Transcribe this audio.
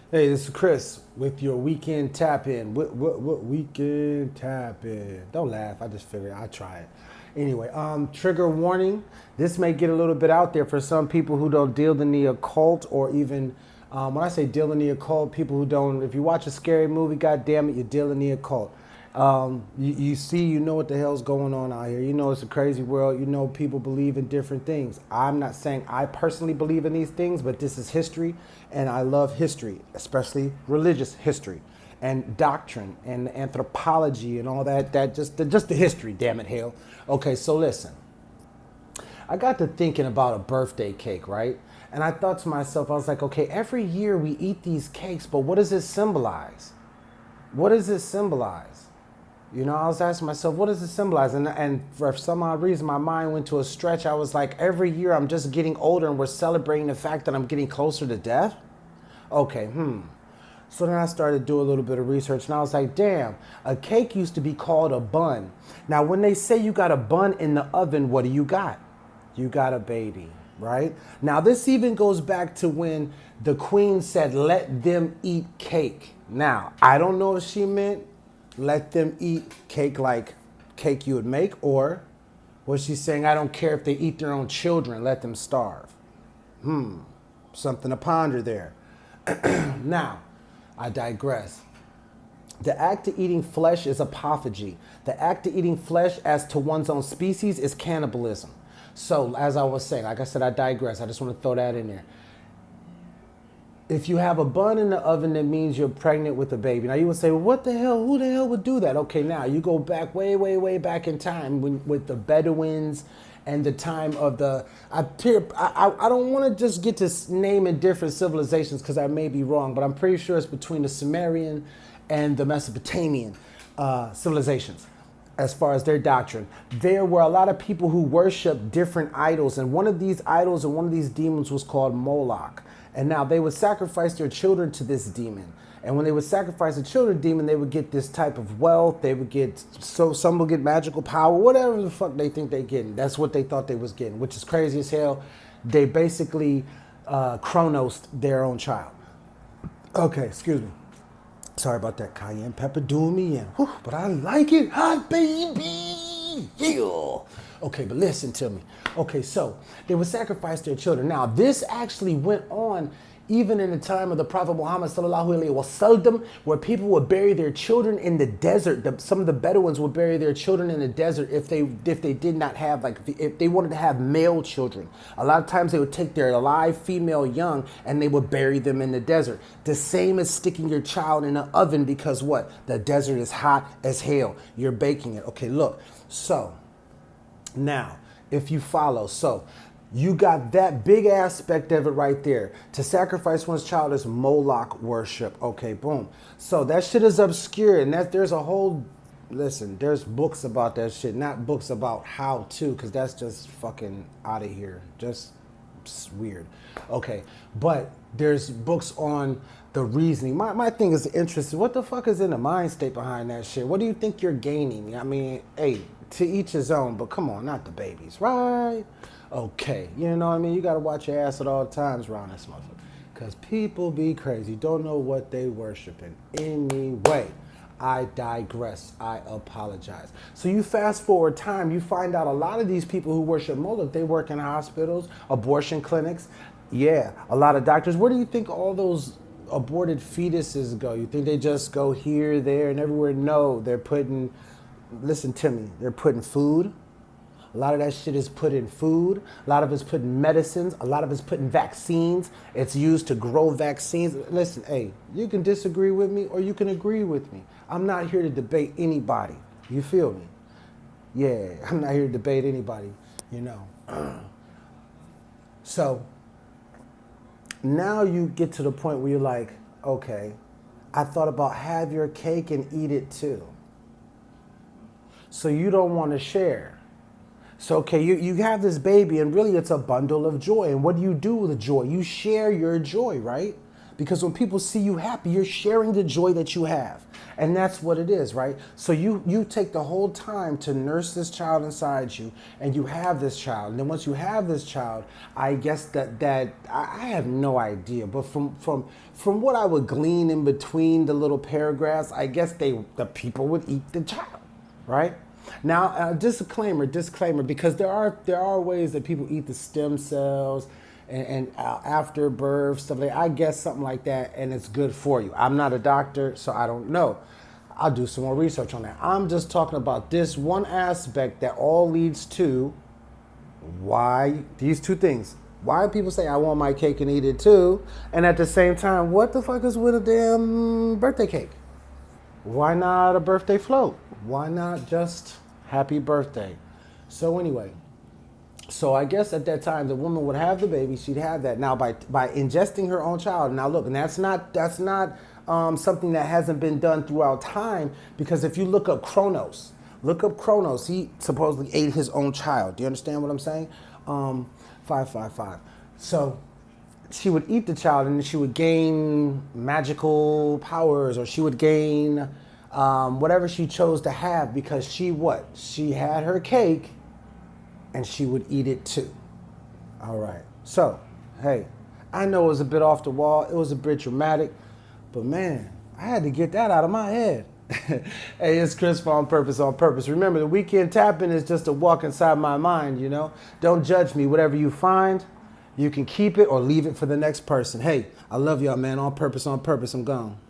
Hey, this is Chris with your weekend tap in. What weekend tap in? Don't laugh. I just figured I'd try it. Anyway, trigger warning. This may get a little bit out there for some people who don't deal in the occult, or even when I say deal in the occult, people who don't. If you watch a scary movie, God damn it, you deal in the occult. You see, you know what the hell's going on out here. You know it's a crazy world. You know people believe in different things. I'm not saying I personally believe in these things, but this is history, and I love history, especially religious history, and doctrine, and anthropology, and all that. Just the history. Damn it, hell. Okay, so listen. I got to thinking about a birthday cake, right? And I thought to myself, I was like, okay, every year we eat these cakes, but what does it symbolize? What does it symbolize? You know, I was asking myself, what does it symbolize? And for some odd reason, my mind went to a stretch. I was like, every year I'm just getting older and we're celebrating the fact that I'm getting closer to death? Okay, So then I started to do a little bit of research and I was like, damn, a cake used to be called a bun. Now, when they say you got a bun in the oven, what do you got? You got a baby, right? Now, this even goes back to when the queen said, let them eat cake. Now, I don't know if she meant let them eat cake like cake you would make, or was she saying, I don't care if they eat their own children, let them starve? Something to ponder there. Now, I digress. The act of eating flesh is apophagy. The act of eating flesh as to one's own species is cannibalism. So, as I was saying, like I said, I digress. I just want to throw that in there. If you have a bun in the oven, that means you're pregnant with a baby. Now you would say, well, what the hell? Who the hell would do that? Okay, now you go back way back in time with the Bedouins and the time of the. I don't want to just get to naming different civilizations because I may be wrong, but I'm pretty sure it's between the Sumerian and the Mesopotamian civilizations. As far as their doctrine, there were a lot of people who worshiped different idols, and one of these idols and one of these demons was called Moloch. And now they would sacrifice their children to this demon. And when they would sacrifice a children demon, they would get this type of wealth. They would get, so some would get magical power, whatever the fuck they think they're getting. That's what they thought they was getting, which is crazy as hell. They basically chronosed their own child. Okay, excuse me. Sorry about that, cayenne pepper doing me in. Whew, but I like it hot, baby. Yeah. Okay, but listen to me. Okay, so they would sacrifice their children. Now, this actually went on even in the time of the Prophet Muhammad sallallahu alaihi wasallam, where people would bury their children in the desert. Some of the Bedouins would bury their children in the desert if they did not have, like, if they wanted to have male children. A lot of times they would take their live female young and they would bury them in the desert. The same as sticking your child in an oven, because what? The desert is hot as hell. You're baking it. Okay, look. So now, if you follow, so you got that big aspect of it right there. To sacrifice one's child is Moloch worship. Okay, boom. So that shit is obscure, and there's a whole, listen, there's books about that shit, not books about how to, because that's just fucking out of here. Just weird. Okay, but there's books on the reasoning. My thing is interesting. What the fuck is in the mind state behind that shit? What do you think you're gaining? I mean, hey, to each his own, but come on, not the babies, right? Okay, you know what I mean? You gotta watch your ass at all times around this motherfucker. Because people be crazy, don't know what they worshiping. Anyway, I digress. I apologize. So you fast forward time, you find out a lot of these people who worship Moloch, they work in hospitals, abortion clinics. Yeah, a lot of doctors. Where do you think all those aborted fetuses go? You think they just go here, there, and everywhere? No, they're putting, listen to me, they're putting food. A lot of that shit is put in food. A lot of it's put in medicines. A lot of it's put in vaccines. It's used to grow vaccines. Listen, hey, you can disagree with me or you can agree with me. I'm not here to debate anybody. You feel me? Yeah, I'm not here to debate anybody, you know. So now you get to the point where you're like, okay, I thought about have your cake and eat it too. So you don't want to share. So, okay, you have this baby and really it's a bundle of joy. And what do you do with the joy? You share your joy, right? Because when people see you happy, you're sharing the joy that you have. And that's what it is, right? So you take the whole time to nurse this child inside you, and you have this child. And then once you have this child, I guess that I have no idea, but from what I would glean in between the little paragraphs, I guess the people would eat the child, right? Now, disclaimer, because there are ways that people eat the stem cells and after birth, stuff like that. I guess something like that, and it's good for you. I'm not a doctor, so I don't know. I'll do some more research on that. I'm just talking about this one aspect that all leads to why these two things. Why people say, I want my cake and eat it too, and at the same time, what the fuck is with a damn birthday cake? Why not a birthday float? Why not just happy birthday? So anyway, so I guess at that time the woman would have the baby. She'd have that. Now by ingesting her own child. Now look, and that's not something that hasn't been done throughout time. Because if you look up Kronos, he supposedly ate his own child. Do you understand what I'm saying? 555. So she would eat the child, and she would gain magical powers, or she would gain whatever she chose to have, because she had her cake, and she would eat it too. All right. So, hey, I know it was a bit off the wall. It was a bit dramatic, but man, I had to get that out of my head. Hey, it's Chris for On Purpose. Remember, the weekend tapping is just a walk inside my mind, you know? Don't judge me. Whatever you find, you can keep it or leave it for the next person. Hey, I love y'all, man. On purpose. I'm gone.